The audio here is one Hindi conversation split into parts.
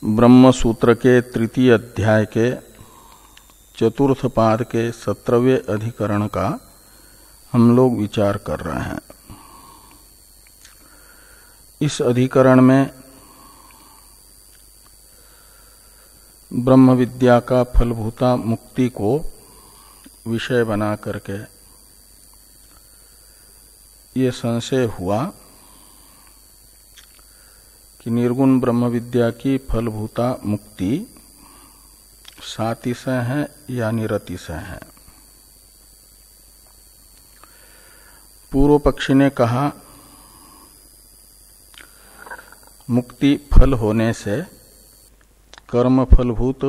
ब्रह्म सूत्र के तृतीय अध्याय के चतुर्थ पाद के 17वें अधिकरण का हम लोग विचार कर रहे हैं। इस अधिकरण में ब्रह्म विद्या का फलभूता मुक्ति को विषय बना करके ये संशय हुआ कि निर्गुण ब्रह्म विद्या की फलभूता मुक्ति सातिशय है या निरतिशय है। पूर्व पक्षी ने कहा मुक्ति फल होने से कर्म फलभूत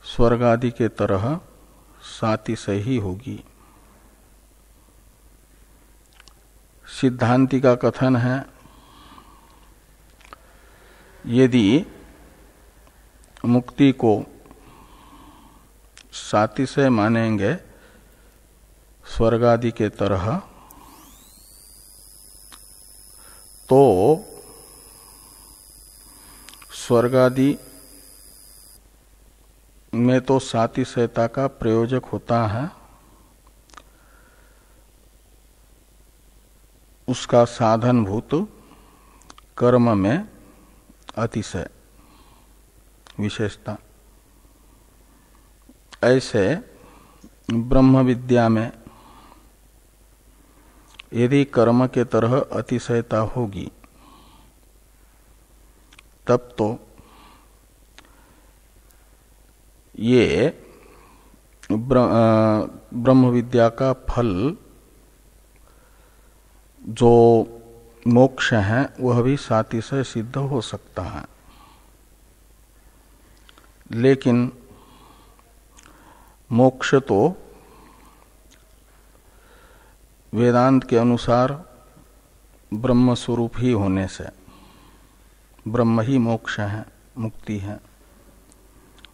स्वर्ग आदि के तरह सातिशय ही होगी। सिद्धांति का कथन है यदि मुक्ति को सातिशय मानेंगे स्वर्ग आदि के तरह तो स्वर्ग आदि में तो सातिशयता का प्रयोजक होता है, उसका साधनभूत कर्म में अतिशय विशेषता। ऐसे ब्रह्म विद्या में यदि कर्म के तरह अतिशयता होगी तब तो ये ब्रह्म विद्या का फल जो मोक्ष है वह भी सातिशय सिद्ध हो सकता है। लेकिन मोक्ष तो वेदांत के अनुसार ब्रह्म स्वरूप ही होने से ब्रह्म ही मोक्ष है, मुक्ति है,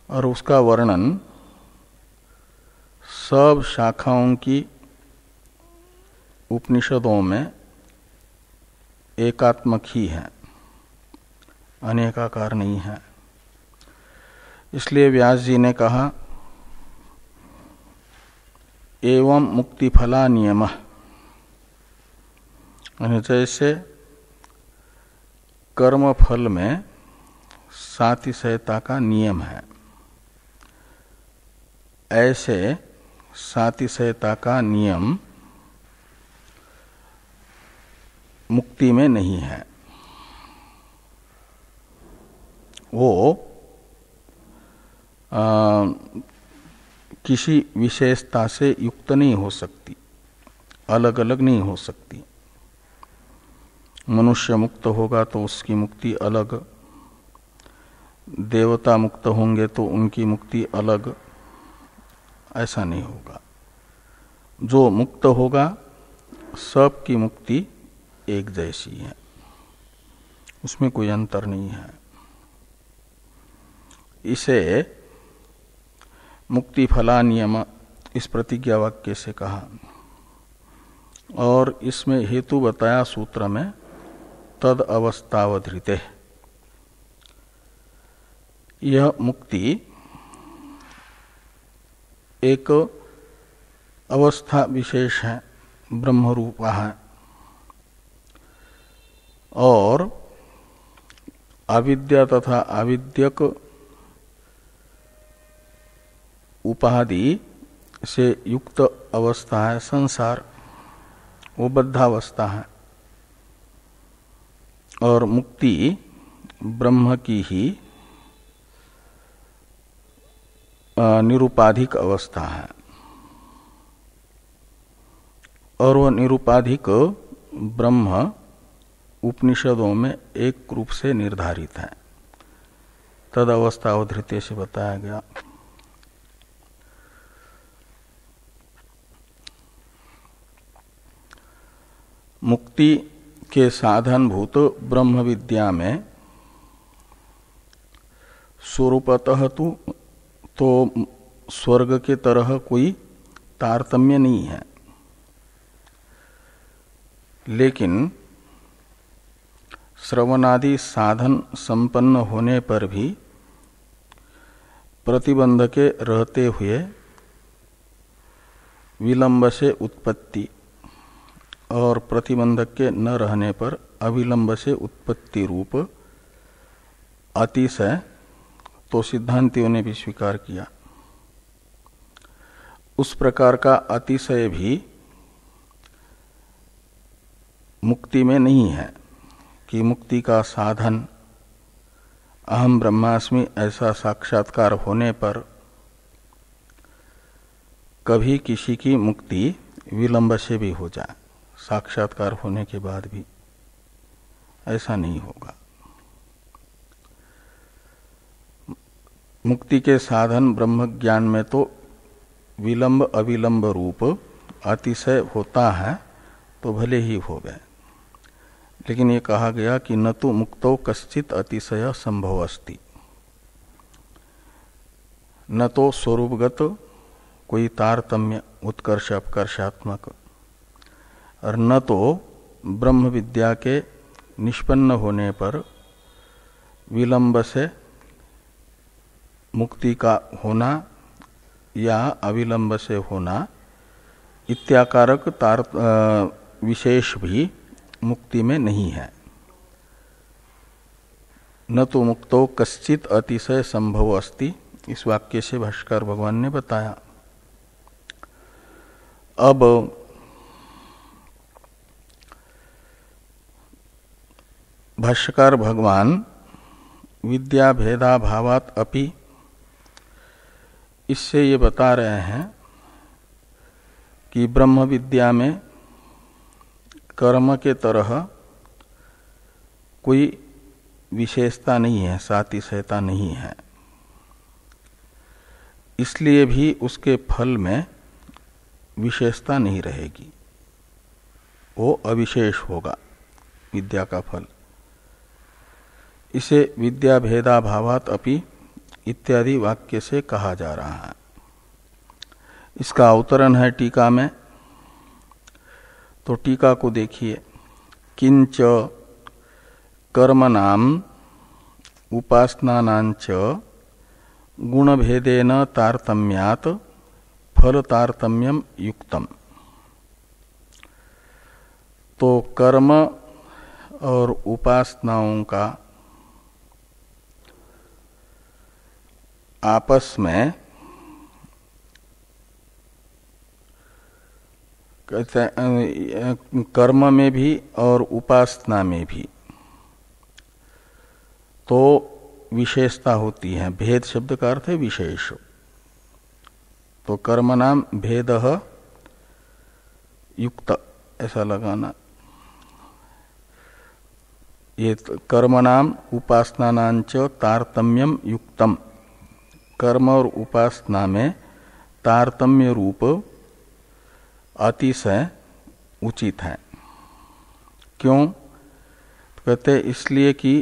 और उसका वर्णन सब शाखाओं की उपनिषदों में एकात्मक ही है, अनेकाकार नहीं है। इसलिए व्यास जी ने कहा एवं मुक्ति फला नियम, जैसे कर्म फल में सातिशयता का नियम है ऐसे सातिशयता का नियम मुक्ति में नहीं है। वो किसी विशेषता से युक्त नहीं हो सकती, अलग अलग नहीं हो सकती। मनुष्य मुक्त होगा तो उसकी मुक्ति अलग, देवता मुक्त होंगे तो उनकी मुक्ति अलग, ऐसा नहीं होगा। जो मुक्त होगा सबकी मुक्ति एक जैसी है, उसमें कोई अंतर नहीं है। इसे मुक्ति फला नियम इस प्रतिज्ञा वाक्य से कहा और इसमें हेतु बताया सूत्र में तद अवस्थावधृते। यह मुक्ति एक अवस्था विशेष है, ब्रह्म रूपा है, और अविद्या तथा आविद्यक उपाधि से युक्त अवस्था है संसार, वो बद्धावस्था है। और मुक्ति ब्रह्म की ही निरुपाधिक अवस्था है, और वह निरुपाधिक ब्रह्म उपनिषदों में एक रूप से निर्धारित है। तद अवस्था अवधृत्य से बताया गया। मुक्ति के साधनभूत ब्रह्म विद्या में स्वरूपतः तो स्वर्ग के तरह कोई तारतम्य नहीं है, लेकिन श्रवणादि साधन संपन्न होने पर भी प्रतिबंध के रहते हुए विलंब से उत्पत्ति और प्रतिबंधक के न रहने पर अविलंब से उत्पत्ति रूप अतिशय तो सिद्धांतियों ने भी स्वीकार किया। उस प्रकार का अतिशय भी मुक्ति में नहीं है कि मुक्ति का साधन अहम ब्रह्मास्मि ऐसा साक्षात्कार होने पर कभी किसी की मुक्ति विलंब से भी हो जाए, साक्षात्कार होने के बाद भी ऐसा नहीं होगा। मुक्ति के साधन ब्रह्म ज्ञान में तो विलंब अविलंब रूप अतिशय होता है तो भले ही हो गए, लेकिन ये कहा गया कि न तो मुक्तो कश्चित अतिशय संभव अस्ति, न तो स्वरूपगत कोई तारतम्य उत्कर्ष अपकर्षात्मक, और न तो ब्रह्म विद्या के निष्पन्न होने पर विलंब से मुक्ति का होना या अविलंब से होना इत्याकारक विशेष भी मुक्ति में नहीं है। न तो मुक्तो कश्चित अतिशय संभव अस्ति, इस वाक्य से भाष्कर भगवान ने बताया। अब भाष्यकार भगवान विद्या भेदा भावात अपि, इससे ये बता रहे हैं कि ब्रह्म विद्या में कर्म के तरह कोई विशेषता नहीं है, सातिशयता नहीं है, इसलिए भी उसके फल में विशेषता नहीं रहेगी, वो अविशेष होगा विद्या का फल। इसे विद्या भेदा भावात अपि इत्यादि वाक्य से कहा जा रहा है। इसका अवतरण है टीका में, तो टीका को देखिए। किंच कर्मणाम उपासनानांच गुणभेदेन तारतम्यात् फल तारतम्यम युक्तम। तो कर्म और उपासनाओं का आपस में कहते हैं कर्म में भी और उपासना में भी तो विशेषता होती है। भेद शब्द का अर्थ है विशेष। तो कर्म नाम भेदः युक्त ऐसा लगाना। ये कर्म नाम उपासनानांच तारतम्यम युक्तम, कर्म और उपासना में तारतम्य रूप अतिशय उचित है। क्यों? कहते इसलिए कि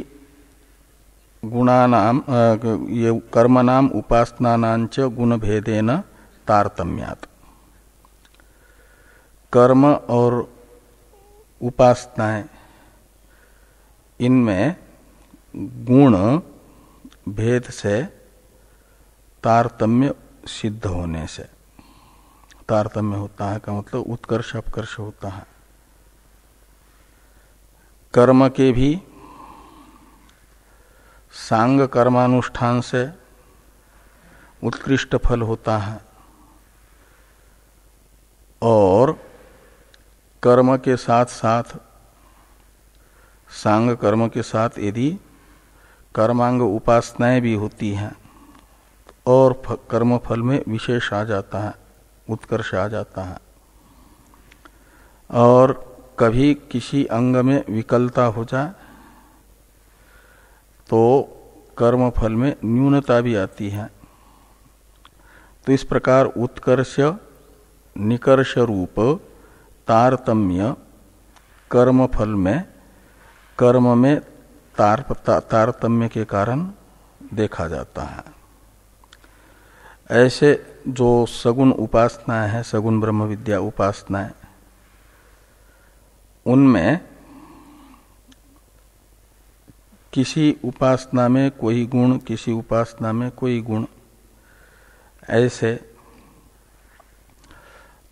गुणानाम ये कर्म नाम उपासनानांच गुण भेदेन तारतम्यात्, कर्म और उपासनाएं इनमें गुण भेद से तारतम्य सिद्ध होने से, तारतम्य होता है का मतलब उत्कर्ष अपकर्ष होता है। कर्म के भी सांग कर्मानुष्ठान से उत्कृष्ट फल होता है, और कर्म के साथ साथ सांग कर्म के साथ यदि कर्मांग उपासनाएं भी होती हैं और कर्म फल में विशेष आ जाता है, उत्कर्ष आ जाता है। और कभी किसी अंग में विकलता हो जाए तो कर्म फल में न्यूनता भी आती है। तो इस प्रकार उत्कर्ष निकर्ष रूप तारतम्य कर्म फल में, कर्म में तारतम्य के कारण देखा जाता है। ऐसे जो सगुण उपासनाएं हैं, सगुण ब्रह्म विद्या उपासनाएं, उनमें किसी उपासना में कोई गुण, किसी उपासना में कोई गुण, ऐसे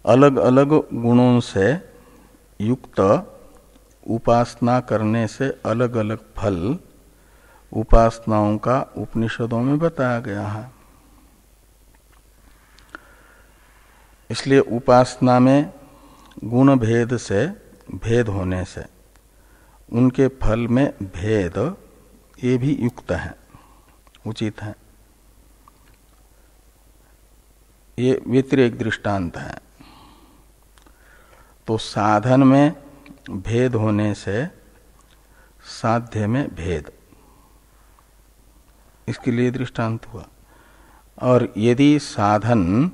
अलग अलग गुणों से युक्त उपासना करने से अलग अलग फल उपासनाओं का उपनिषदों में बताया गया है। इसलिए उपासना में गुण भेद से, भेद होने से उनके फल में भेद, ये भी युक्त है, उचित है। ये व्यतिरेक दृष्टांत है। तो साधन में भेद होने से साध्य में भेद, इसके लिए दृष्टांत हुआ। और यदि साधन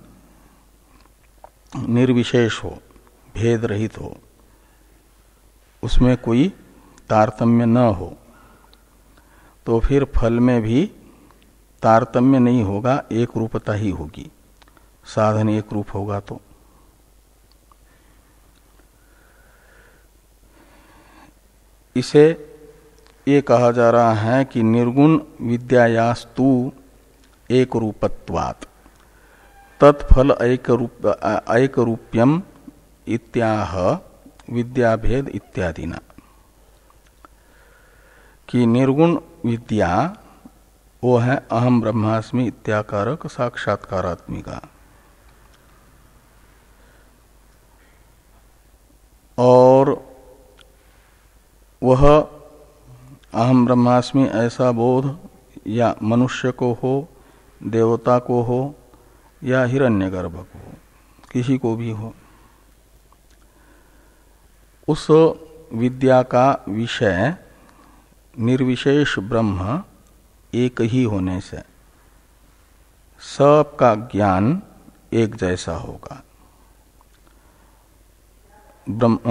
निर्विशेष हो, भेद रहित हो, उसमें कोई तारतम्य न हो, तो फिर फल में भी तारतम्य नहीं होगा, एक रूपता ही होगी। साधन एक रूप होगा तो इसे ये कहा जा रहा है कि निर्गुण विद्यायास्तु एक रूपत्वात् तत्फल एक रूप्यम इत्याह विद्याभेद इत्यादि ना, कि निर्गुण विद्या वो है अहम ब्रह्मास्मि इत्याकारक साक्षात्कारात्मिका, और वह अहम ब्रह्मास्मि ऐसा बोध या मनुष्य को हो, देवता को हो, या हिरण्यगर्भ को हो, किसी को भी हो, उस विद्या का विषय निर्विशेष ब्रह्म एक ही होने से सबका ज्ञान एक जैसा होगा।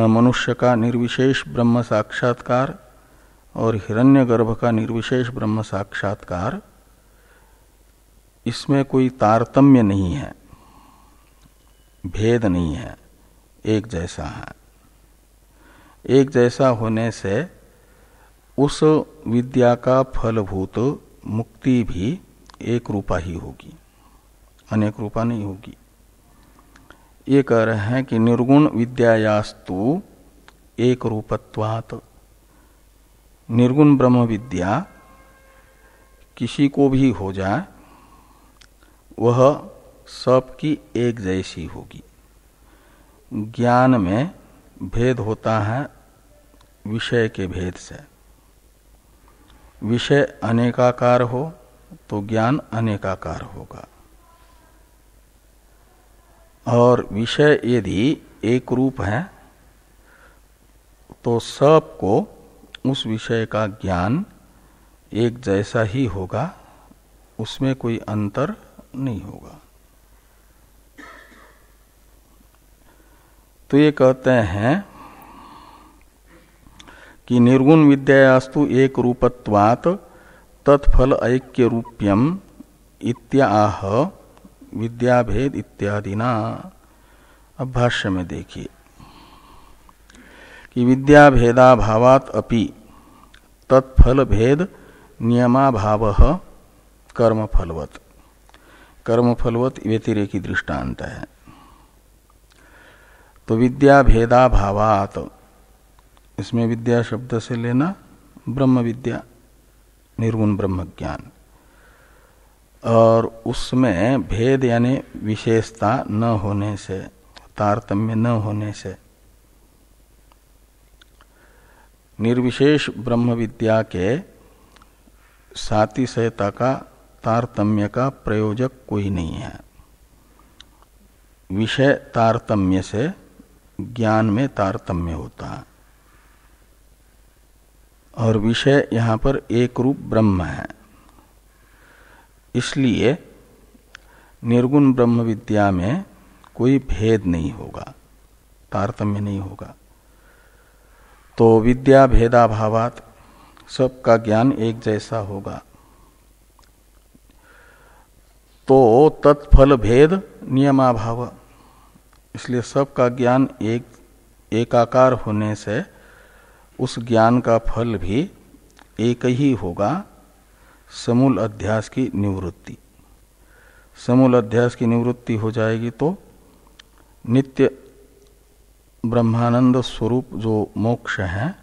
मनुष्य का निर्विशेष ब्रह्म साक्षात्कार और हिरण्यगर्भ का निर्विशेष ब्रह्म साक्षात्कार, इसमें कोई तारतम्य नहीं है, भेद नहीं है, एक जैसा है। एक जैसा होने से उस विद्या का फलभूत मुक्ति भी एक रूपा ही होगी, अनेक रूपा नहीं होगी। ये कह रहे हैं कि निर्गुण विद्यायास्तु एक रूपत्वात्, निर्गुण ब्रह्म विद्या किसी को भी हो जाए वह सबकी एक जैसी होगी। ज्ञान में भेद होता है विषय के भेद से। विषय अनेकाकार हो तो ज्ञान अनेकाकार होगा, और विषय यदि एक रूप है तो सबको उस विषय का ज्ञान एक जैसा ही होगा, उसमें कोई अंतर नहीं होगा। तो ये कहते हैं कि निर्गुण विद्यायास्तु एक रूपत्वात् तत्फल ऐक्य रूप्यम इत्याह विद्याभेद इत्यादि ना। अब भाष्य में देखिए कि विद्याभेदाभावात् अपि तत्फल भेद नियमाभावः कर्मफलवत्, कर्मफलवत् व्यतिरेकी दृष्टांत है। तो विद्याभेदाभावात्, इसमें विद्या शब्द से लेना ब्रह्म विद्या, निर्गुण ब्रह्म ज्ञान, और उसमें भेद यानी विशेषता न होने से, तारतम्य न होने से, निर्विशेष ब्रह्म विद्या के सातिशयता का, तारतम्य का प्रयोजक कोई नहीं है। विषय तारतम्य से ज्ञान में तारतम्य होता है, और विषय यहाँ पर एक रूप ब्रह्म है। इसलिए निर्गुण ब्रह्म विद्या में कोई भेद नहीं होगा, तारतम्य नहीं होगा। तो विद्या भेदाभावात्, सबका ज्ञान एक जैसा होगा। तो तत्फल भेद नियमाभाव, इसलिए सबका ज्ञान एकाकार होने से उस ज्ञान का फल भी एक ही होगा, समूल अध्यास की निवृत्ति। समूल अध्यास की निवृत्ति हो जाएगी तो नित्य ब्रह्मानंद स्वरूप जो मोक्ष है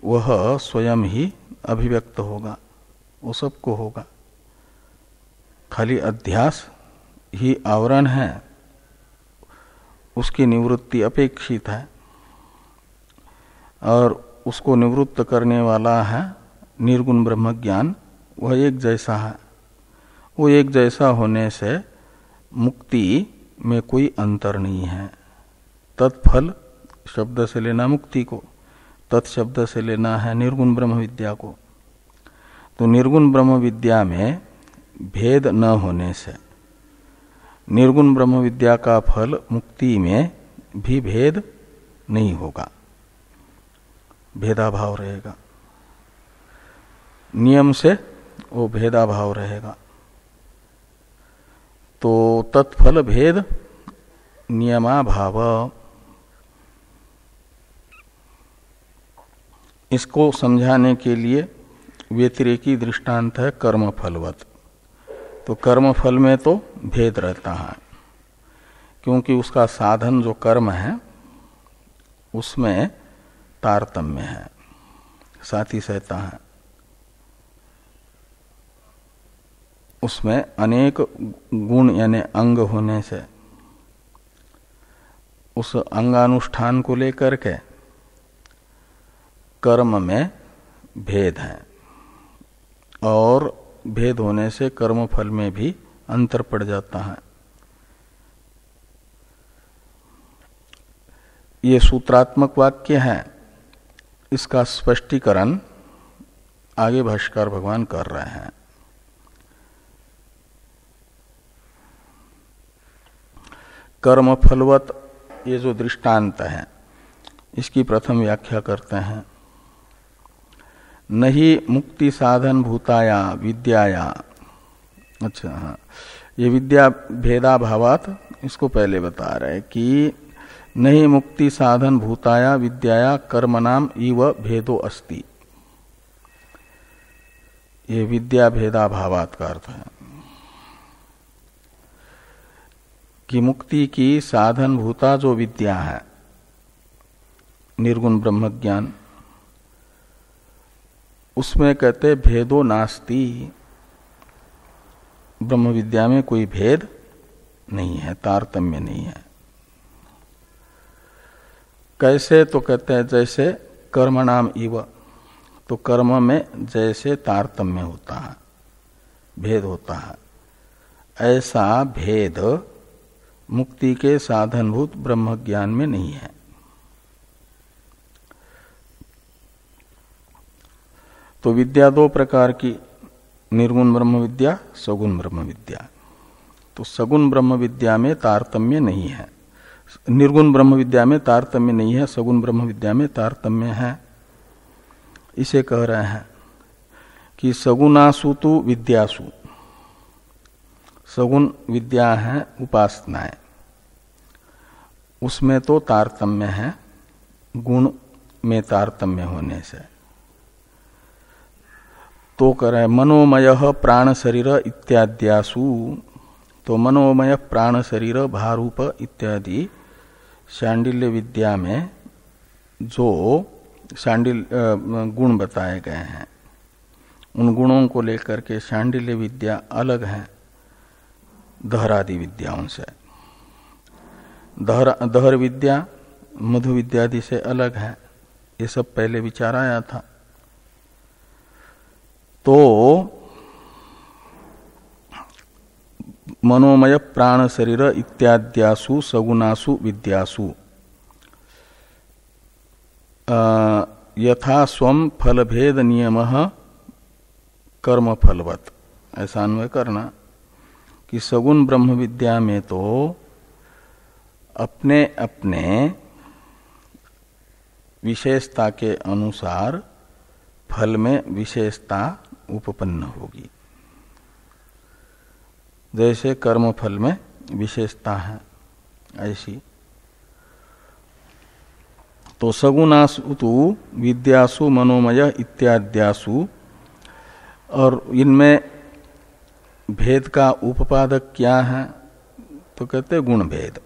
वह स्वयं ही अभिव्यक्त होगा, वो सबको होगा। खाली अध्यास ही आवरण है, उसकी निवृत्ति अपेक्षित है और उसको निवृत्त करने वाला है निर्गुण ब्रह्म ज्ञान। वह एक जैसा है। वो एक जैसा होने से मुक्ति में कोई अंतर नहीं है। तत्फल शब्द से लेना मुक्ति को, तत्शब्द से लेना है निर्गुण ब्रह्म विद्या को। तो निर्गुण ब्रह्म विद्या में भेद न होने से निर्गुण ब्रह्म विद्या का फल मुक्ति में भी भेद नहीं होगा, भेदाभाव रहेगा। नियम से वो भेदाभाव रहेगा। तो तत्फल भेद नियमाभाव, इसको समझाने के लिए व्यतिरेकी दृष्टांत है कर्मफलवत। तो कर्मफल में तो भेद रहता है, क्योंकि उसका साधन जो कर्म है उसमें तारतम्य है, साथी सहता है। उसमें अनेक गुण यानी अंग होने से उस अंगानुष्ठान को लेकर के कर्म में भेद है और भेद होने से कर्म फल में भी अंतर पड़ जाता है। ये सूत्रात्मक वाक्य है, इसका स्पष्टीकरण आगे भाष्यकार भगवान कर रहे हैं। कर्म फलवत ये जो दृष्टांत है इसकी प्रथम व्याख्या करते हैं। नहीं मुक्ति साधन भूताया विद्याया, अच्छा हाँ, ये विद्या भेदाभावात इसको पहले बता रहे कि नहीं मुक्ति साधन भूताया विद्याया कर्मनाम इव भेदो अस्ति। ये विद्या भेदाभावात का अर्थ है कि मुक्ति की साधन भूता जो विद्या है निर्गुण ब्रह्म ज्ञान, उसमें कहते भेदो नास्ति। ब्रह्म विद्या में कोई भेद नहीं है, तारतम्य नहीं है। कैसे? तो कहते हैं जैसे कर्म नाम इव, तो कर्म में जैसे तारतम्य होता है, भेद होता है, ऐसा भेद मुक्ति के साधनभूत ब्रह्म ज्ञान में नहीं है। तो विद्या दो प्रकार की, निर्गुण ब्रह्म विद्या, सगुण ब्रह्म विद्या। तो सगुण ब्रह्म विद्या में तारतम्य नहीं है, निर्गुण ब्रह्म विद्या में तारतम्य नहीं है, सगुण ब्रह्म विद्या में तारतम्य है। इसे कह रहे हैं कि सगुणासु तु विद्यासु, सगुण विद्या है उपासनाएं, उसमें तो तारतम्य है गुण में तारतम्य होने से। तो करें मनोमय प्राण शरीर इत्याद्यासु, तो मनोमय प्राण शरीर भारूप इत्यादि शांडिल्य विद्या में जो गुण बताए गए हैं, उन गुणों को लेकर के शांडिल्य विद्या अलग है दहरादि विद्याओं से। दहर विद्या मधु विद्यादि से अलग है, ये सब पहले विचार आया था। तो मनोमय प्राण शरीर इत्याद्यासु सगुणासु विद्यासु यथा स्वम फलभेद नियमः कर्म फलवत, ऐसा अन्वय करना कि सगुण ब्रह्म विद्या में तो अपने अपने विशेषता के अनुसार फल में विशेषता उपपन्न होगी। जैसे कर्म फल में विशेषता है ऐसी। तो सगुणासु तो विद्यासु मनोमय इत्याद्यासु, और इनमें भेद का उपपादक क्या है? तो कहते हैं गुण भेद।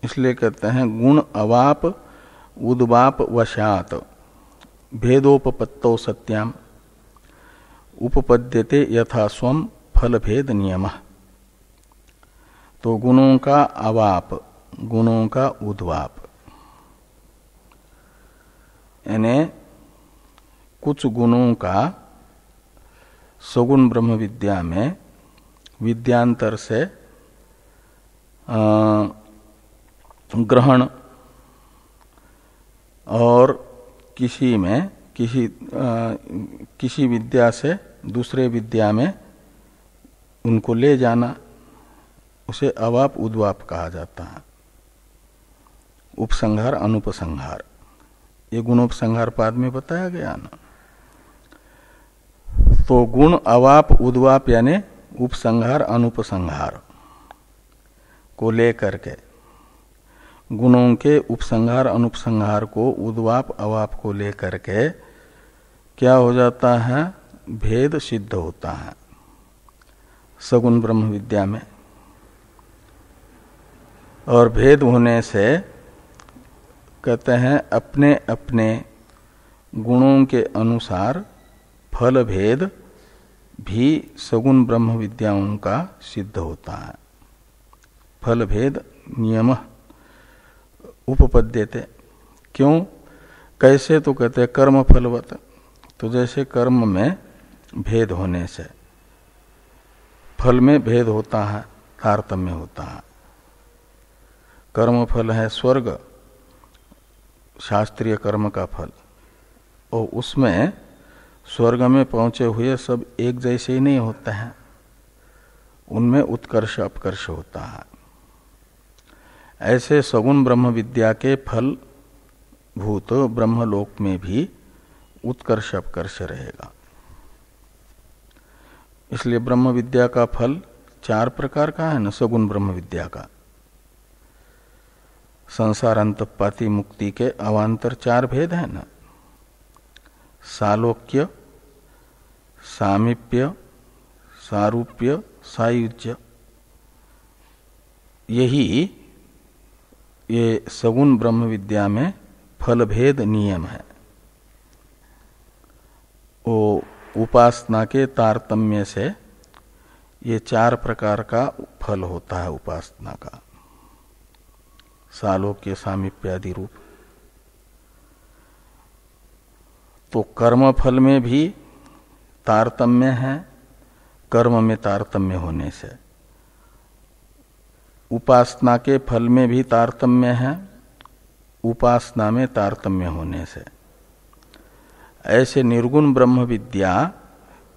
इसलिए कहते हैं गुण अवाप उद्वाप वशात भेदोपपत्तौ सत्याम उपपद्यते यथा स्वम फल भेद नियम। तो गुणों का अवाप, गुणों का उद्वाप, यानी कुछ गुणों का सगुण ब्रह्म विद्या में विद्यांतर से ग्रहण और किसी में किसी विद्या से दूसरे विद्या में उनको ले जाना, उसे अवाप उद्वाप कहा जाता है। उपसंहार अनुपसंहार, ये गुणोपसंहार पाद में बताया गया ना। तो गुण अवाप उद्वाप यानी उपसंहार अनुपसंहार को लेकर के, गुणों के उपसंहार अनुपसंहार को उद्वाप अवाप को लेकर के क्या हो जाता है? भेद सिद्ध होता है सगुण ब्रह्म विद्या में। और भेद होने से कहते हैं अपने अपने गुणों के अनुसार फल भेद भी सगुण ब्रह्म विद्याओं का सिद्ध होता है। फल भेद नियम उपपद्यते। क्यों? कैसे? तो कहते हैं कर्म फलवत। तो जैसे कर्म में भेद होने से फल में भेद होता है, तारतम्य होता है। कर्म फल है स्वर्ग, शास्त्रीय कर्म का फल, और उसमें स्वर्ग में पहुंचे हुए सब एक जैसे ही नहीं होते हैं, उनमें उत्कर्ष अपकर्ष होता है। ऐसे सगुण ब्रह्म विद्या के फल भूत ब्रह्मलोक में भी उत्कर्ष अपकर्ष रहेगा। इसलिए ब्रह्म विद्या का फल 4 प्रकार का है न, सगुण ब्रह्म विद्या का। संसार अंतपाती मुक्ति के अवान्तर 4 भेद है न, सालोक्य, सामीप्य, सारूप्य, सायुज्य। यही ये सगुण ब्रह्म विद्या में फल भेद नियम है। वो उपासना के तारतम्य से ये 4 प्रकार का फल होता है उपासना का, सालोक्य, सामीप्यादि रूप। तो कर्म फल में भी तारतम्य है, कर्म में तारतम्य होने से। उपासना के फल में भी तारतम्य है, उपासना में तारतम्य होने से। ऐसे निर्गुण ब्रह्म विद्या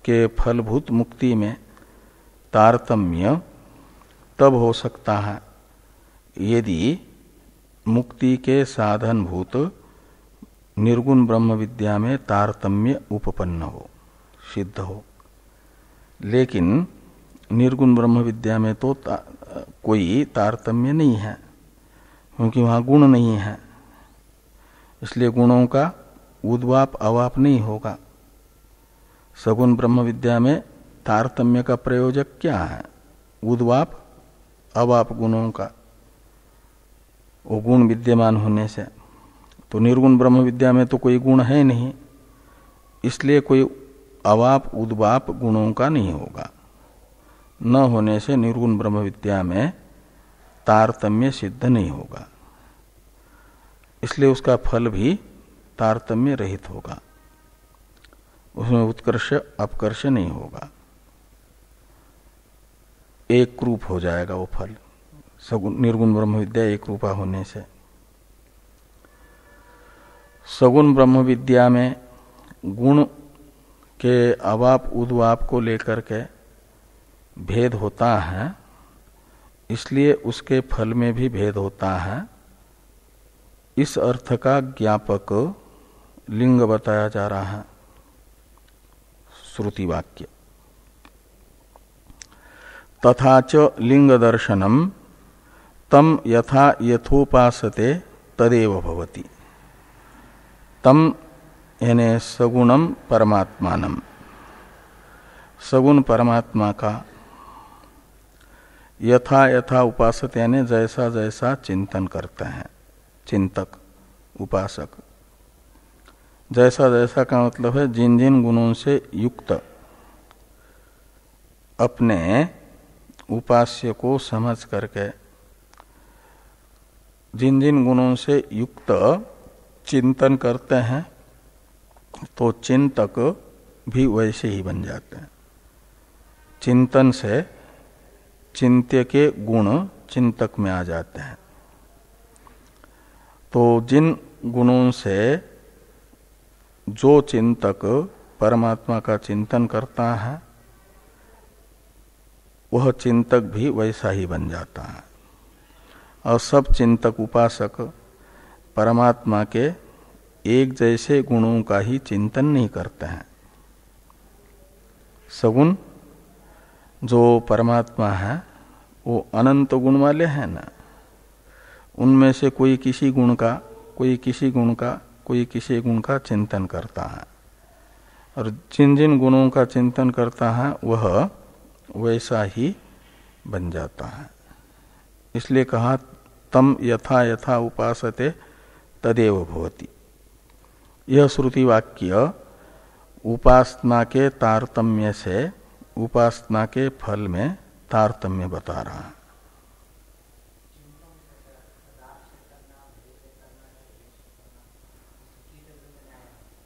के फलभूत मुक्ति में तारतम्य तब हो सकता है यदि मुक्ति के साधनभूत निर्गुण ब्रह्म विद्या में तारतम्य उपपन्न हो, सिद्ध हो। लेकिन निर्गुण ब्रह्म विद्या में तो कोई तारतम्य नहीं है, क्योंकि वहाँ गुण नहीं है। इसलिए गुणों का उद्वाप अवाप नहीं होगा। सगुण ब्रह्म विद्या में तारतम्य का प्रयोजक क्या है? उद्वाप अवाप गुणों का, वो गुण विद्यमान होने से। तो निर्गुण ब्रह्म विद्या में तो कोई गुण है नहीं, इसलिए कोई अवाप उद्वाप गुणों का नहीं होगा। न होने से निर्गुण ब्रह्म विद्या में तारतम्य सिद्ध नहीं होगा, इसलिए उसका फल भी तारतम्य रहित होगा, उसमें उत्कर्ष अपकर्ष नहीं होगा, एक रूप हो जाएगा वो फल। सगुण निर्गुण ब्रह्म विद्या एक रूपा होने से। सगुण ब्रह्म विद्या में गुण के अवाप उद्वाप को लेकर के भेद होता है, इसलिए उसके फल में भी भेद होता है। इस अर्थ का ज्ञापक लिंग बताया जा रहा है, श्रुति वाक्य। तथा च लिंग दर्शनम तम यथा यथोपासते तदेव भवति। तम यानी सगुणम परमात्मानम, सगुण परमात्मा का यथा यथा उपासक यानी जैसा जैसा चिंतन करते हैं चिंतक उपासक, जैसा जैसा का मतलब है जिन जिन गुणों से युक्त अपने उपास्य को समझ करके, जिन जिन गुणों से युक्त चिंतन करते हैं तो चिंतक भी वैसे ही बन जाते हैं। चिंतन से चिंत्य के गुण चिंतक में आ जाते हैं। तो जिन गुणों से जो चिंतक परमात्मा का चिंतन करता है वह चिंतक भी वैसा ही बन जाता है। और सब चिंतक उपासक परमात्मा के एक जैसे गुणों का ही चिंतन नहीं करते हैं। सगुण जो परमात्मा है वो अनंत गुण वाले हैं ना, उनमें से कोई किसी गुण का, कोई किसी गुण का, कोई किसी गुण का चिंतन करता है। और जिन जिन गुणों का चिंतन करता है वह वैसा ही बन जाता है। इसलिए कहा तम यथा यथा उपासते तदेव भवति। यह श्रुति वाक्य उपासना के तारतम्य से उपासना के फल में तारतम्य बता रहा है।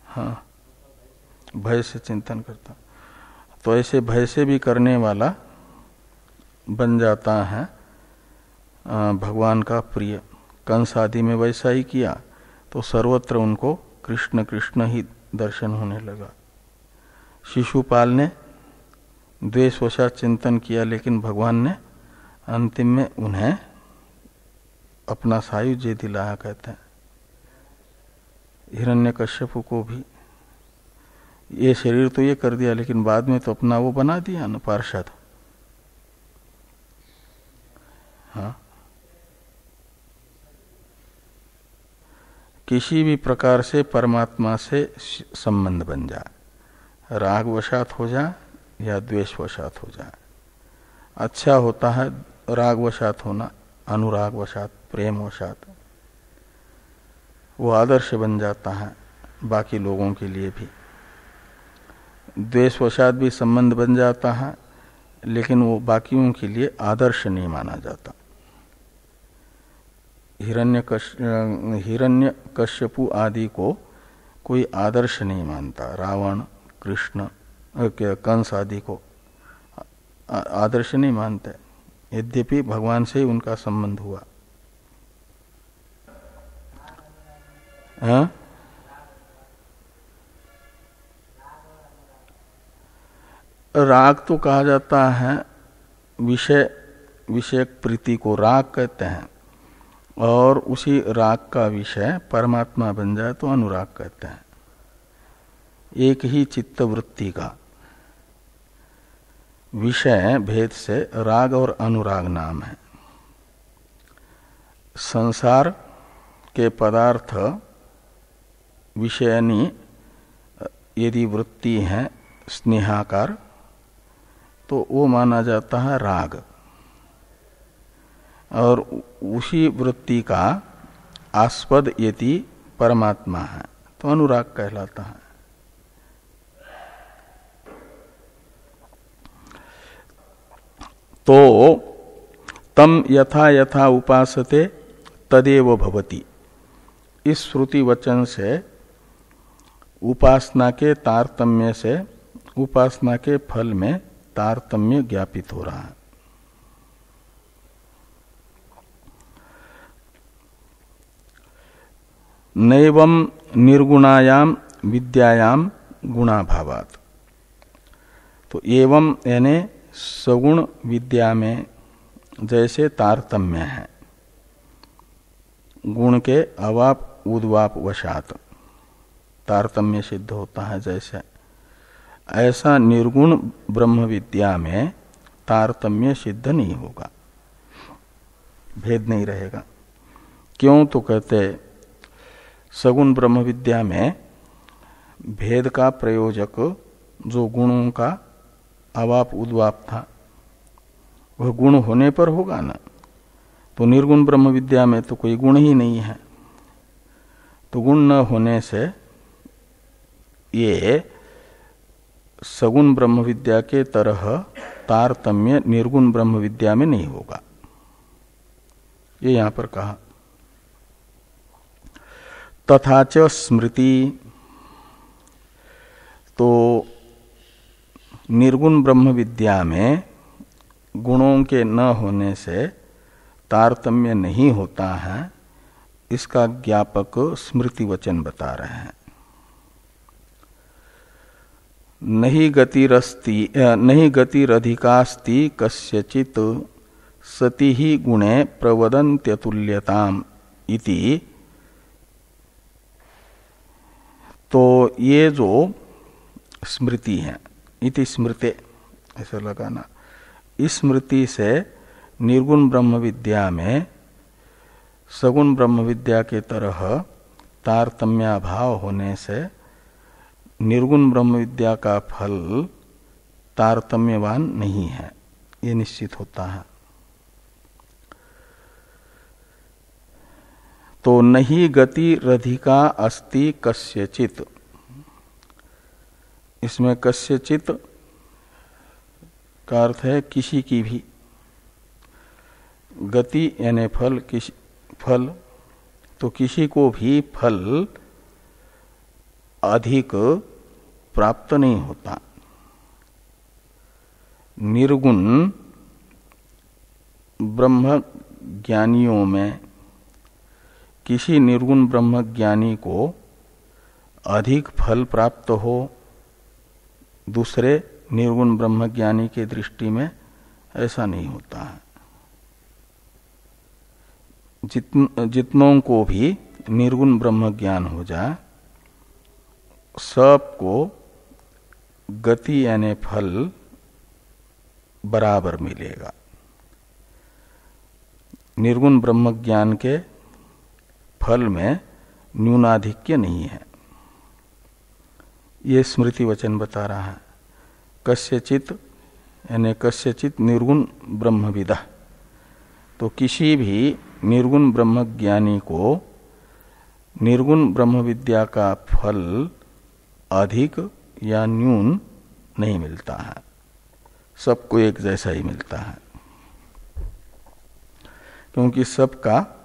हाँ, भय से चिंतन करता, तो ऐसे भय से भी करने वाला बन जाता है भगवान का प्रिय। कंस आदि में वैसा ही किया तो सर्वत्र उनको कृष्ण कृष्ण ही दर्शन होने लगा। शिशुपाल ने द्वेषवशात चिंतन किया, लेकिन भगवान ने अंतिम में उन्हें अपना सायुज्य दिलाया, कहते हैं। हिरण्यकश्यप को भी ये शरीर तो ये कर दिया, लेकिन बाद में तो अपना वो बना दिया न पार्षद। हाँ, किसी भी प्रकार से परमात्मा से संबंध बन जाए, राग वशात हो जाए या द्वेष वशात हो जाए। अच्छा होता है राग वशात होना, अनुराग वशात, प्रेम वशात, वो आदर्श बन जाता है बाकी लोगों के लिए भी। द्वेष वशात भी संबंध बन जाता है, लेकिन वो बाकियों के लिए आदर्श नहीं माना जाता। हिरण्यकश्यपु आदि को कोई आदर्श नहीं मानता। रावण, कृष्ण, कंस आदि को आदर्श नहीं मानते, यद्यपि भगवान से ही उनका संबंध हुआ। हाँ? राग तो कहा जाता है विषयक प्रीति को राग कहते हैं, और उसी राग का विषय परमात्मा बन जाए तो अनुराग कहते हैं। एक ही चित्त वृत्ति का विषय भेद से राग और अनुराग नाम है। संसार के पदार्थ विषयनी यदि वृत्ति है स्नेहाकार, तो वो माना जाता है राग, और उसी वृत्ति का आस्पद यदि परमात्मा है तो अनुराग कहलाता है। तो तम यथा यथा उपासते तदेव भवति, इस श्रुति वचन से उपासना के तारतम्य से उपासना के फल में तारतम्य ज्ञापित हो रहा है। नैवं निर्गुणायाम विद्यायाम गुणाभावात्, तो एवं यानी सगुण विद्या में जैसे तारतम्य है, गुण के अवाप उद्वाप वशात तारतम्य सिद्ध होता है, जैसे ऐसा निर्गुण ब्रह्म विद्या में तारतम्य सिद्ध नहीं होगा, भेद नहीं रहेगा। क्यों? तो कहते सगुण ब्रह्म विद्या में भेद का प्रयोजक जो गुणों का अवाप उद्वाप था वह गुण होने पर होगा ना। तो निर्गुण ब्रह्म विद्या में तो कोई गुण ही नहीं है, तो गुण न होने से ये सगुण ब्रह्म विद्या के तरह तारतम्य निर्गुण ब्रह्म विद्या में नहीं होगा, ये यहां पर कहा। तथा च स्मृति, तो निर्गुण ब्रह्म विद्या में गुणों के न होने से तारतम्य नहीं होता है, इसका ज्ञापक स्मृति वचन बता रहे हैं। नहीं गतिरधिकास्ति कस्यचित् सति ही गुणे प्रवदन्त्यतुल्यताम् इति। तो ये जो स्मृति है, इति स्मृते ऐसा लगाना, इस स्मृति से निर्गुण ब्रह्म विद्या में सगुण ब्रह्म विद्या के तरह तारतम्याभाव होने से निर्गुण ब्रह्म विद्या का फल तारतम्यवान नहीं है, ये निश्चित होता है। तो नहीं गति रधिका अस्ति कस्यचित्, इसमें कस्यचित् का अर्थ है किसी की भी। गति यानी फल, किसी फल, तो किसी को भी फल अधिक प्राप्त नहीं होता। निर्गुण ब्रह्म ज्ञानियों में किसी निर्गुण ब्रह्म ज्ञानी को अधिक फल प्राप्त हो दूसरे निर्गुण ब्रह्म ज्ञानी के दृष्टि में, ऐसा नहीं होता है। जितनों को भी निर्गुण ब्रह्म ज्ञान हो जाए, सबको गति यानी फल बराबर मिलेगा। निर्गुण ब्रह्म ज्ञान के फल में न्यूनाधिक्य नहीं है, ये स्मृति वचन बता रहा है। कस्यचित् यानी कस्यचित् निर्गुण ब्रह्मविदा, तो किसी भी निर्गुण ब्रह्म ज्ञानी को निर्गुण ब्रह्म विद्या का फल अधिक या न्यून नहीं मिलता है, सबको एक जैसा ही मिलता है, क्योंकि सबका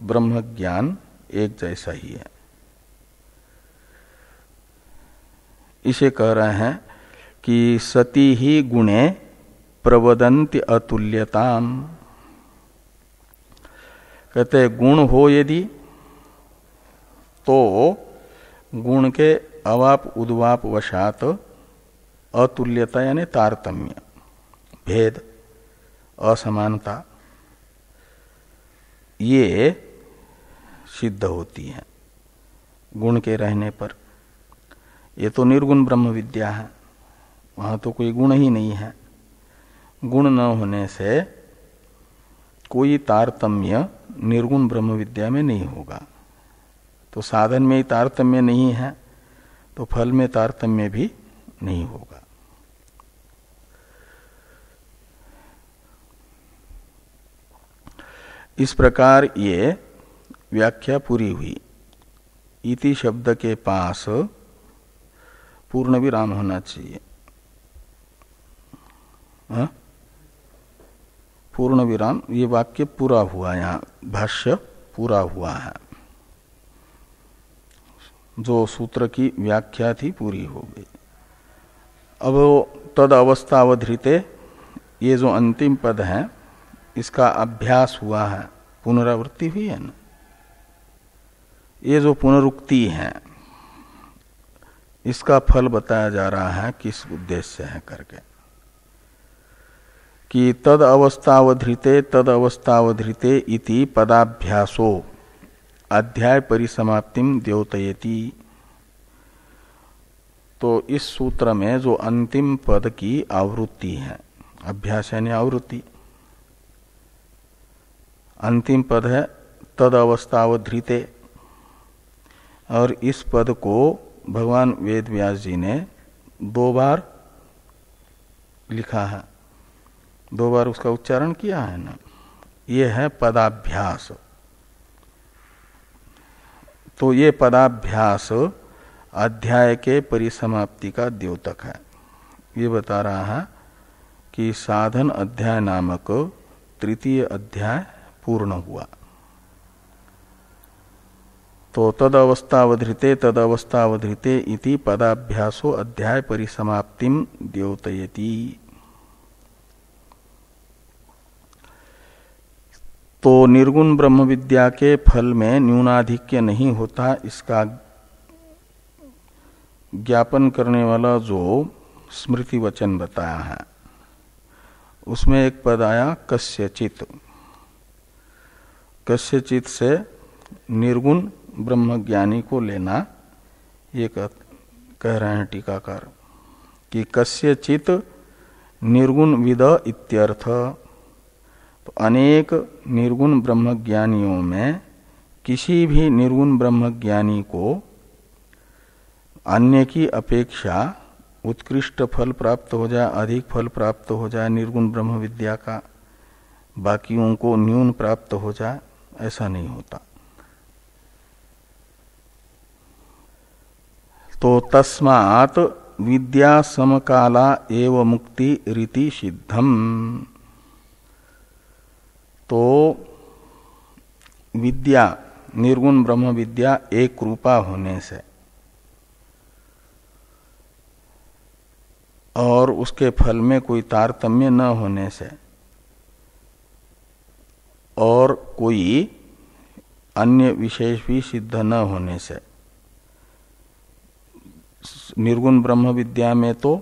ब्रह्म ज्ञान एक जैसा ही है। इसे कह रहे हैं कि सति ही गुणे प्रवदन्ति अतुल्यताम। कहते गुण हो यदि, तो गुण के अवाप उद्वाप वशात अतुल्यता यानी तारतम्य, भेद, असमानता, ये सिद्ध होती है गुण के रहने पर। ये तो निर्गुण ब्रह्म विद्या है, वहां तो कोई गुण ही नहीं है। गुण न होने से कोई तारतम्य निर्गुण ब्रह्म विद्या में नहीं होगा। तो साधन में ही तारतम्य नहीं है, तो फल में तारतम्य भी नहीं होगा। इस प्रकार ये व्याख्या पूरी हुई। इति शब्द के पास पूर्ण विराम होना चाहिए। पूर्ण विराम, ये वाक्य पूरा हुआ, यहाँ भाष्य पूरा हुआ है। जो सूत्र की व्याख्या थी पूरी हो गई। अब तद अवस्थावधृते, ये जो अंतिम पद है इसका अभ्यास हुआ है, पुनरावृत्ति हुई है ना। ये जो पुनरुक्ति है इसका फल बताया जा रहा है किस उद्देश्य है करके, कि तद अवस्थावधृते इति पदाभ्यासो अध्याय परिसमाप्तिम द्योतयति। तो इस सूत्र में जो अंतिम पद की आवृत्ति है, अभ्यास यानी आवृत्ति, अंतिम पद है तद अवस्थावधृते, और इस पद को भगवान वेद व्यास जी ने 2 बार लिखा है, 2 बार उसका उच्चारण किया है ना। ये है पदाभ्यास। तो ये पदाभ्यास अध्याय के परिसमाप्ति का द्योतक है। ये बता रहा है कि साधन अध्याय नामक तृतीय अध्याय पूर्ण हुआ। तो तदवस्थावधृते इति पदाभ्यासो अध्याय परिसमाप्तिम द्योतयति। तो निर्गुण ब्रह्म विद्या के फल में न्यूनाधिक्य नहीं होता, इसका ज्ञापन करने वाला जो स्मृति वचन बताया है उसमें एक पद आया कस्यचित। कस्यचित से निर्गुण ब्रह्मज्ञानी को लेना, ये कह रहे हैं टीकाकार कि कस्यचित निर्गुण विद इत्यर्थ। तो अनेक निर्गुण ब्रह्मज्ञानियों में किसी भी निर्गुण ब्रह्मज्ञानी को अन्य की अपेक्षा उत्कृष्ट फल प्राप्त हो जाए, अधिक फल प्राप्त हो जाए निर्गुण ब्रह्म विद्या का, बाकियों को न्यून प्राप्त हो जाए, ऐसा नहीं होता। तो तस्मात् विद्या समकाला एव मुक्ति रीति सिद्धम। तो विद्या निर्गुण ब्रह्म विद्या एक रूपा होने से और उसके फल में कोई तारतम्य न होने से और कोई अन्य विशेष भी सिद्ध न होने से, निर्गुण ब्रह्म विद्या में तो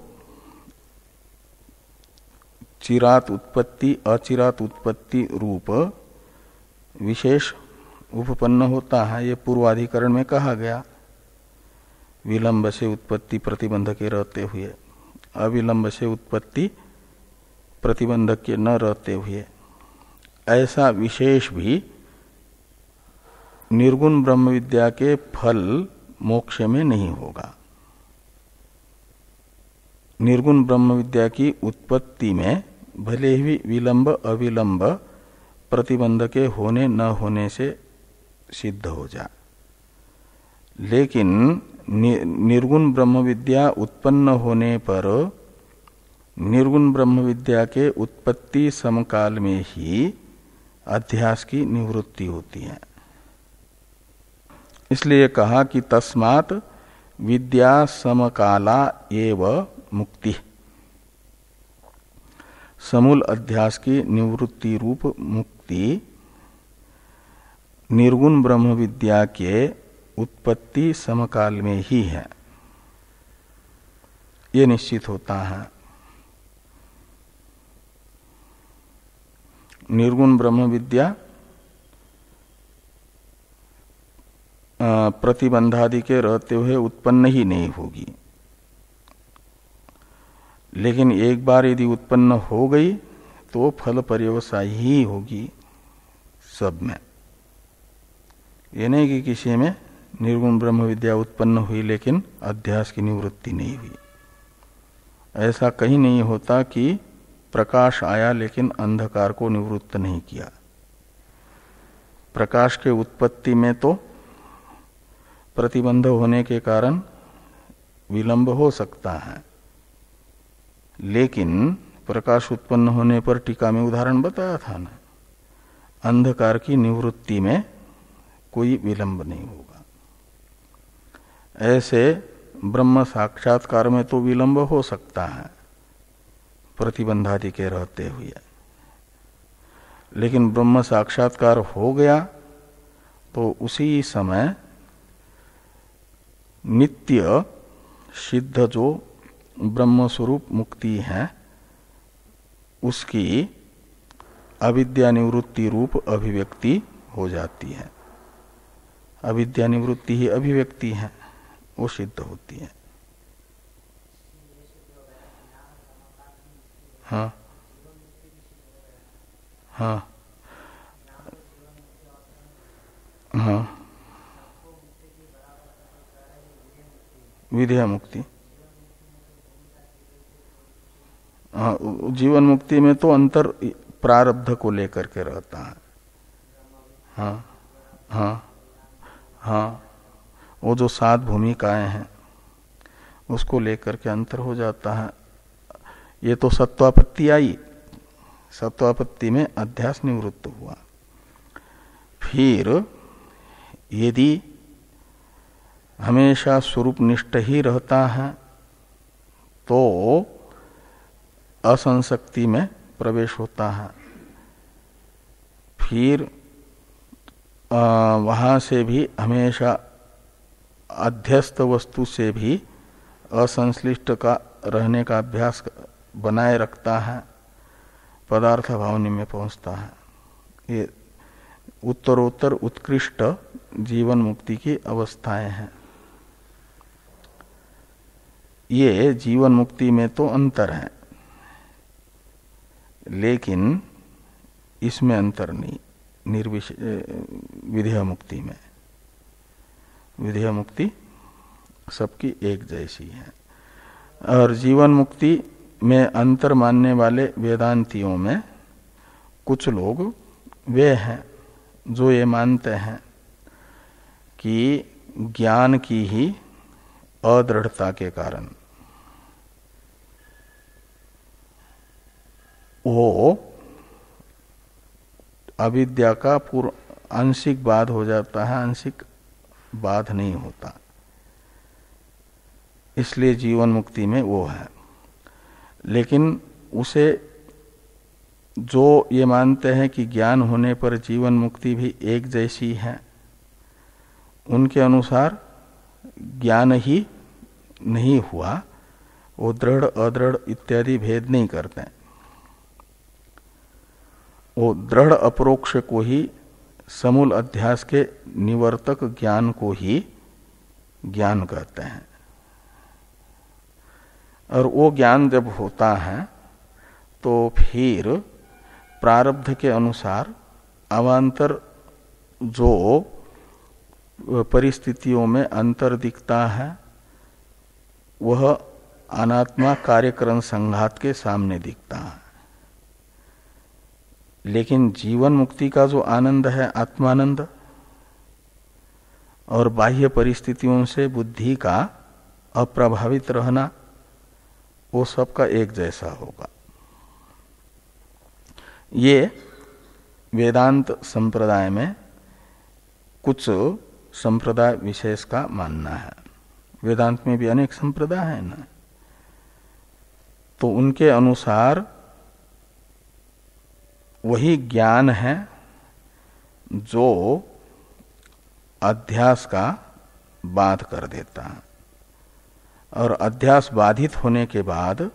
चिरात उत्पत्ति अचिरात उत्पत्ति रूप विशेष उपपन्न होता है। ये पूर्वाधिकरण में कहा गया, विलंब से उत्पत्ति प्रतिबंध के रहते हुए, अविलंब से उत्पत्ति प्रतिबंधक के न रहते हुए। ऐसा विशेष भी निर्गुण ब्रह्म विद्या के फल मोक्ष में नहीं होगा। निर्गुण ब्रह्म विद्या की उत्पत्ति में भले ही विलंब अविलंब प्रतिबंध के होने न होने से सिद्ध हो जाए, लेकिन निर्गुण ब्रह्म विद्या उत्पन्न होने पर निर्गुण ब्रह्म विद्या के उत्पत्ति समकाल में ही अध्यास की निवृत्ति होती है। इसलिए कहा कि तस्मात् विद्या समकाला एव मुक्ति, समूल अध्यास की निवृत्ति रूप मुक्ति निर्गुण ब्रह्म विद्या के उत्पत्ति समकाल में ही है, ये निश्चित होता है। निर्गुण ब्रह्म विद्या प्रतिबंधादि के रहते हुए उत्पन्न ही नहीं होगी, लेकिन एक बार यदि उत्पन्न हो गई तो फल पर्यवसायी ही होगी सब में। ये नहीं कि किसी में निर्गुण ब्रह्म विद्या उत्पन्न हुई लेकिन अध्यास की निवृत्ति नहीं हुई। ऐसा कहीं नहीं होता कि प्रकाश आया लेकिन अंधकार को निवृत्त नहीं किया। प्रकाश के उत्पत्ति में तो प्रतिबंध होने के कारण विलंब हो सकता है, लेकिन प्रकाश उत्पन्न होने पर टीका में उदाहरण बताया था ना, अंधकार की निवृत्ति में कोई विलंब नहीं होगा। ऐसे ब्रह्म साक्षात्कार में तो विलंब हो सकता है प्रतिबंधादि के रहते हुए, लेकिन ब्रह्म साक्षात्कार हो गया तो उसी समय नित्य सिद्ध जो ब्रह्म स्वरूप मुक्ति है उसकी अविद्या निवृत्ति रूप अभिव्यक्ति हो जाती है। अविद्या निवृत्ति ही अभिव्यक्ति है, वो सिद्ध होती है। हाँ हाँ हाँ विधेय मुक्ति। जीवन मुक्ति में तो अंतर प्रारब्ध को लेकर के रहता है। हाँ हाँ हाँ, वो जो 7 भूमिकाएं हैं उसको लेकर के अंतर हो जाता है। ये तो सत्वापत्ति आई, सत्वापत्ति में अध्यास निवृत्त हुआ। फिर यदि हमेशा स्वरूप निष्ठ ही रहता है तो असंशक्ति में प्रवेश होता है। फिर वहां से भी हमेशा अध्यस्त वस्तु से भी असंश्लिष्ट का रहने का अभ्यास बनाए रखता है, पदार्थ भावनी में पहुंचता है। ये उत्तरोत्तर उत्कृष्ट जीवन मुक्ति की अवस्थाएं हैं। ये जीवन मुक्ति में तो अंतर है, लेकिन इसमें अंतर नहीं विधेय मुक्ति में। विधेय मुक्ति सबकी एक जैसी है। और जीवन मुक्ति में अंतर मानने वाले वेदांतियों में कुछ लोग वे हैं जो ये मानते हैं कि ज्ञान की ही अदृढ़ता के कारण वो अविद्या का पूर्ण आंशिक बाध हो जाता है, आंशिक बाध नहीं होता। इसलिए जीवन मुक्ति में वो है। लेकिन उसे जो ये मानते हैं कि ज्ञान होने पर जीवन मुक्ति भी एक जैसी है, उनके अनुसार ज्ञान ही नहीं हुआ, वो दृढ़ अदृढ़ इत्यादि भेद नहीं करते। वो दृढ़ अपरोक्ष को ही, समूल अध्यास के निवर्तक ज्ञान को ही ज्ञान कहते हैं। और वो ज्ञान जब होता है तो फिर प्रारब्ध के अनुसार अवान्तर जो परिस्थितियों में अंतर दिखता है वह अनात्मा कार्यक्रम संघात के सामने दिखता है। लेकिन जीवन मुक्ति का जो आनंद है आत्मानंद, और बाह्य परिस्थितियों से बुद्धि का अप्रभावित रहना, वो सबका एक जैसा होगा। ये वेदांत संप्रदाय में कुछ संप्रदाय विशेष का मानना है। वेदांत में भी अनेक संप्रदाय है ना, तो उनके अनुसार वही ज्ञान है जो अध्यास का बाध कर देता है, और अध्यास बाधित होने के बाद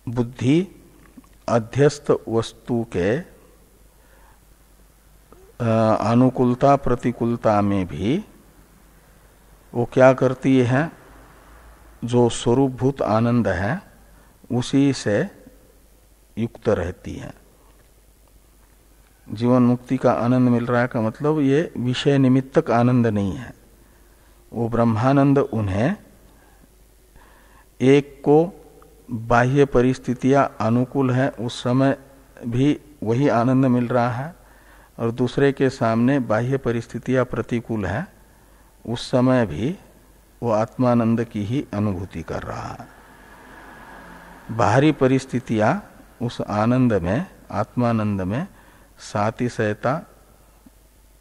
बुद्धि अध्यस्त वस्तु के अनुकूलता प्रतिकूलता में भी वो क्या करती है, जो स्वरूपभूत आनंद है उसी से युक्त रहती है। जीवन मुक्ति का आनंद मिल रहा है का मतलब ये विषय निमित्तक आनंद नहीं है। वो ब्रह्मानंद उन्हें एक को बाह्य परिस्थितियां अनुकूल है उस समय भी वही आनंद मिल रहा है, और दूसरे के सामने बाह्य परिस्थितियां प्रतिकूल है उस समय भी वो आत्मानंद की ही अनुभूति कर रहा है। बाहरी परिस्थितियां उस आनंद में, आत्मानंद में सातिशयता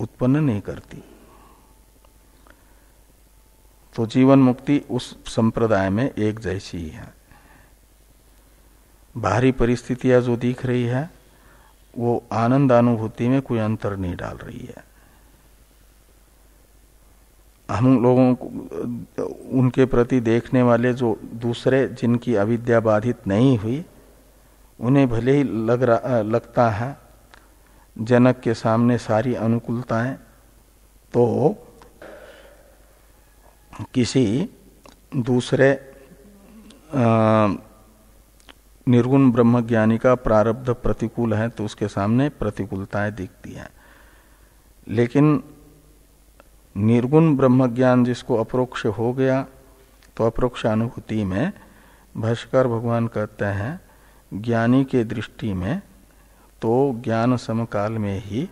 उत्पन्न नहीं करती। तो जीवन मुक्ति उस संप्रदाय में एक जैसी ही है। बाहरी परिस्थितियां जो दिख रही है वो आनंद अनुभूति में कोई अंतर नहीं डाल रही है। हम लोगों को उनके प्रति देखने वाले जो दूसरे जिनकी अविद्या बाधित नहीं हुई, उन्हें भले ही लगता है जनक के सामने सारी अनुकूलताएं, तो किसी दूसरे निर्गुण ब्रह्मज्ञानी का प्रारब्ध प्रतिकूल है तो उसके सामने प्रतिकूलताएं दिखती हैं। लेकिन निर्गुण ब्रह्मज्ञान जिसको अपरोक्ष हो गया, तो अपरोक्ष अनुभूति में भाष्यकार भगवान कहते हैं ज्ञानी के दृष्टि में तो ज्ञान समकाल में ही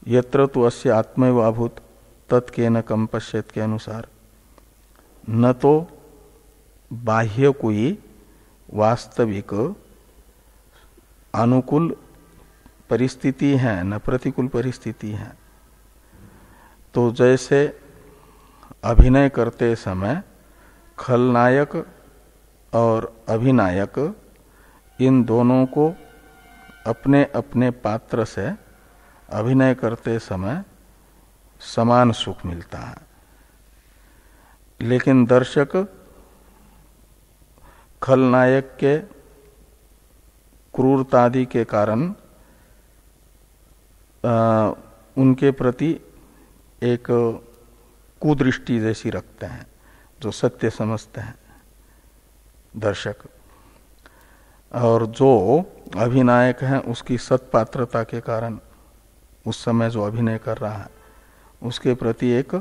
यत्र तु अस्य आत्मैव अभूत तत्केन कम पश्येत के अनुसार न तो बाह्य कोई वास्तविक अनुकूल परिस्थिति है न प्रतिकूल परिस्थिति है। तो जैसे अभिनय करते समय खलनायक और अभिनायक इन दोनों को अपने अपने पात्र से अभिनय करते समय समान सुख मिलता है, लेकिन दर्शक खलनायक के क्रूरतादि के कारण उनके प्रति एक कुदृष्टि जैसी रखते हैं, जो सत्य समझते हैं दर्शक, और जो अभिनायक है उसकी सत्पात्रता के कारण उस समय जो अभिनय कर रहा है उसके प्रति एक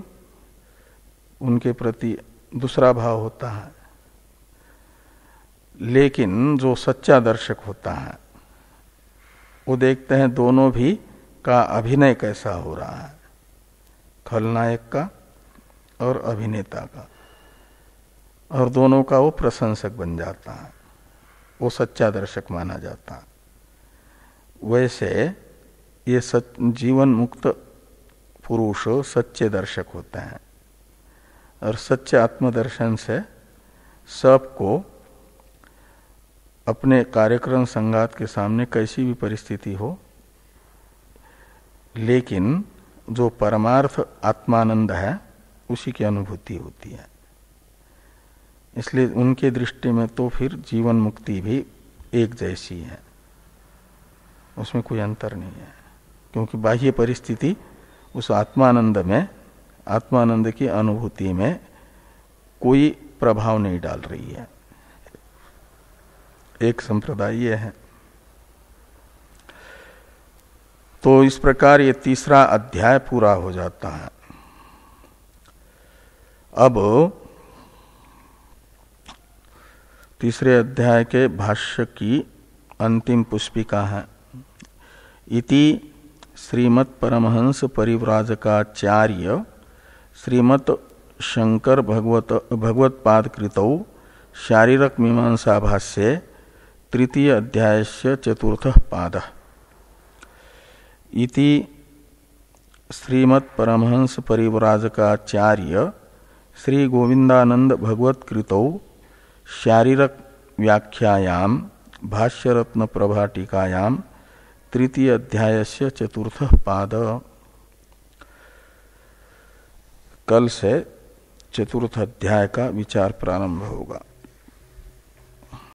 उनके प्रति दूसरा भाव होता है। लेकिन जो सच्चा दर्शक होता है वो देखते हैं दोनों भी का अभिनय कैसा हो रहा है, खलनायक का और अभिनेता का, और दोनों का वो प्रशंसक बन जाता है, वो सच्चा दर्शक माना जाता है। वैसे ये जीवन मुक्त पुरुष सच्चे दर्शक होते हैं, और सच्चे आत्मदर्शन से सबको अपने कार्यक्रम संगात के सामने कैसी भी परिस्थिति हो, लेकिन जो परमार्थ आत्मानंद है उसी की अनुभूति होती है। इसलिए उनके दृष्टि में तो फिर जीवन मुक्ति भी एक जैसी है, उसमें कोई अंतर नहीं है, क्योंकि बाह्य परिस्थिति उस आत्मानंद में, आत्मानंद की अनुभूति में कोई प्रभाव नहीं डाल रही है। एक संप्रदाय ये है। तो इस प्रकार ये तीसरा अध्याय पूरा हो जाता है। अब तीसरे अध्याय के भाष्य की अंतिम पुष्पिका है। इति श्रीमत् परमहंस परिव्राजकाचार्य श्रीमत् शंकर भगवत्पाद कृतौ शारीरक मीमांसा भाष्ये तृतीय अध्यायस्य चतुर्थः पादः। इति श्रीमत् परमहंस परिव्राजकाचार्य श्री गोविंदानंद भगवत कृतौ शारीरक व्याख्यायाम भाष्यरत्न प्रभा टीकायाम तृतीय अध्यायस्य चतुर्थः पाद। कल से चतुर्थ अध्याय का विचार प्रारंभ होगा।